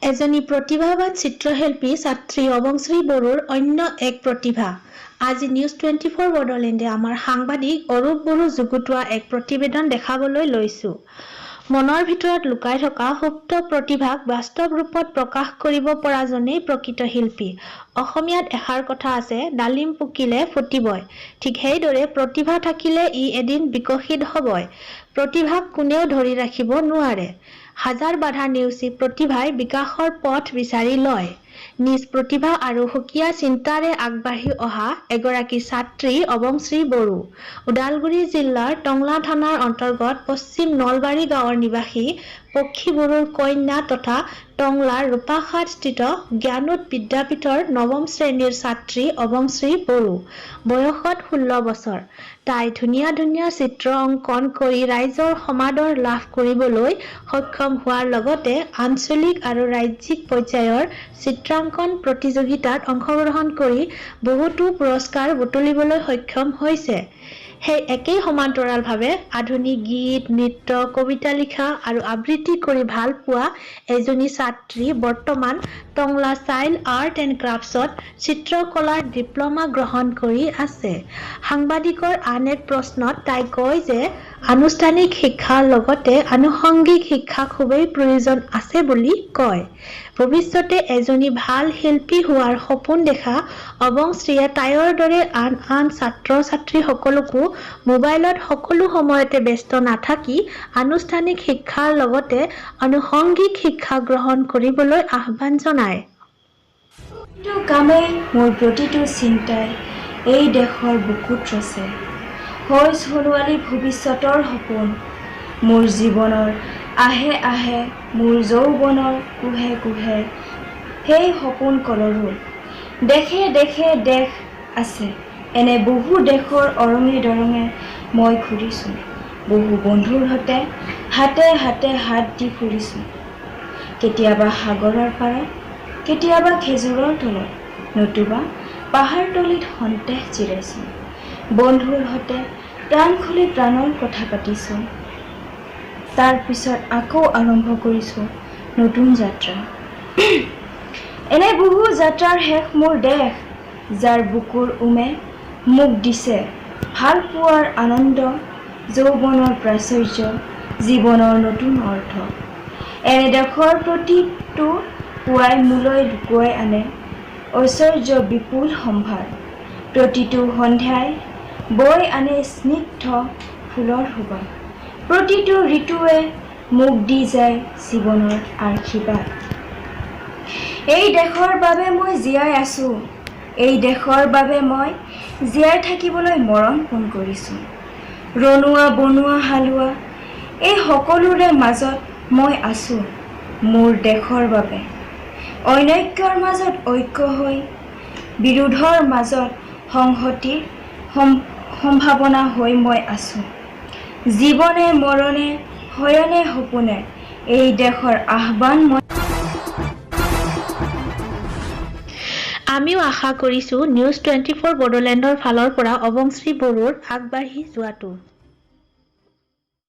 এজনী প্ৰতিভাৱান চিত্ৰশিল্পী ছাত্ৰী অবংশ্ৰী বড়োৰ অন্য এক প্ৰতিভা। আজি নিউজ 24 বড়োলেণ্ডে আমাৰ সাংবাদিক অৰূপ বড়ো যুগুতোৱা এক প্ৰতিবেদন দেখাবলৈ লৈছো। মনৰ ভিতৰত লুকাই থকা সুপ্ত প্ৰতিভাক বাস্তৱ ৰূপত প্ৰকাশ কৰিব পৰাজনেই প্ৰকৃত শিল্পী। অসমীয়াত এষাৰ কথা আছে, ডালিম পকিলে ফুটিবই। ঠিক সেইদৰে প্ৰতিভা থাকিলে ই এদিন বিকশিত হ'বই। প্ৰতিভাক কোনেও ধৰি ৰাখিব নোৱাৰে। হাজাৰ বাধা নেওচি প্ৰতিভাই বিকাশৰ পথ বিচাৰি লয়। নিজ প্ৰতিভা আৰু সুকীয়া চিন্তাৰে আগবাঢ়ি অহা এগৰাকী ছাত্ৰী অবংশ্ৰী বড়ো। ওদালগুৰি জিলাৰ টংলা থানাৰ অন্তৰ্গত পশ্চিম নলবাৰী গাঁৱৰ নিবাসী পক্ষী বড়োৰ কন্যা তথা টংলাৰ ৰূপাঘাটস্থিত জ্ঞানোদ বিদ্যাপীঠৰ নৱম শ্ৰেণীৰ ছাত্ৰী অবংশ্ৰী বড়ো। বয়সত 16 বছৰ। তাই ধুনীয়া ধুনীয়া চিত্ৰ অংকন কৰি ৰাইজৰ সমাদৰ লাভ কৰিবলৈ সক্ষম হোৱাৰ লগতে আঞ্চলিক আৰু ৰাজ্যিক পৰ্যায়ৰ চিত্ৰাংকন প্ৰতিযোগিতাত অংশগ্ৰহণ কৰি বহুতো পুৰস্কাৰ বুটলিবলৈ সক্ষম হৈছে। সেই একেই সমান্তৰালভাৱে আধুনিক গীত, নৃত্য, কবিতা লিখা আৰু আবৃত্তি কৰি ভাল পোৱা এজনী ছাত্ৰী বৰ্তমান টংলা চাইল্ড আৰ্ট এণ্ড ক্ৰাফ্টছত চিত্ৰকলাৰ ডিপ্ল'মা গ্ৰহণ কৰি আছে। সাংবাদিকৰ আন এক প্ৰশ্নত তাই কয় যে আনুষ্ঠানিক শিক্ষাৰ লগতে আনুষংগিক শিক্ষা খুবেই প্ৰয়োজন আছে বুলি কয়। ভৱিষ্যতে এজনী ভাল শিল্পী হোৱাৰ সপোন দেখা অবংশ্ৰীয়ে তাইৰ দৰে আন আন ছাত্ৰ-ছাত্ৰীসকলকো মোবাইলত সকলো সময়তে ব্যস্ত নাথাকি আনুষ্ঠানিক শিক্ষাৰ লগতে আনুষংগিক শিক্ষা গ্ৰহণ কৰিবলৈ আহ্বান জনায়। প্ৰতিটো কামেই মোৰ প্ৰতিটো চিন্তাই এই দেশৰ বুকুত ৰচে। হৈ সোণোৱালী ভৱিষ্যতৰ সপোন মোৰ জীৱনৰ আহে আহে মোৰ যৌৱনৰ কুহে কুহে সেই সপোন কলৰো। দেশে দেশে দেশ আছে, এনে বহু দেশৰ অৰঙে দৰঙে মই ঘূৰিছোঁ। বহু বন্ধুৰ সৈতে হাতে হাতে হাত দি ফুৰিছোঁ। কেতিয়াবা সাগৰৰ পাৰত, কেতিয়াবা খেজুৰৰ তলত, নতুবা পাহাৰতলিত সন্তেহ জিৰাইছোঁ। বন্ধুৰ সৈতে প্ৰাণ খুলি প্ৰাণৰ কথা পাতিছোঁ। তাৰ পিছত আকৌ আৰম্ভ কৰিছোঁ নতুন যাত্ৰা। এনে বহু যাত্ৰাৰ শেষ মোৰ দেশ, যাৰ বুকুৰ উমে মোক দিছে ভাল পোৱাৰ আনন্দ, যৌৱনৰ প্ৰাচুৰ্য, জীৱনৰ নতুন অৰ্থ। এনে দেশৰ প্ৰতিটো পুৱাই মোলৈ লুকুৱাই আনে ঐশ্বৰ্য বিপুল সম্ভাৰ। প্ৰতিটো সন্ধ্যাই বৈ আনে স্নিগ্ধ ফুলৰ সুবাস। প্ৰতিটো ঋতুৱে মোক দি যায় জীৱনৰ আশীৰ্বাদ। এই দেশৰ বাবে মই জীয়াই আছোঁ, এই দেশৰ বাবে মই জীয়াই থাকিবলৈ মৰণ পোন কৰিছোঁ। ৰনোৱা বনোৱা হালোৱা এই সকলোৰে মাজত মই আছোঁ মোৰ দেশৰ বাবে। অনৈক্যৰ মাজত ঐক্য হৈ, বিৰোধৰ মাজত সংহতিৰ সম্ভাৱনা হৈ মই আছোঁ। জীৱনে মৰণে শয়নে সপোনে এই দেশৰ আহ্বান মই। আমিও আশা কৰিছোঁ নিউজ 24 বড়োলেণ্ডৰ ফালৰ পৰা অবংশ্ৰী বড়োৰ আগবাঢ়ি যোৱাটো।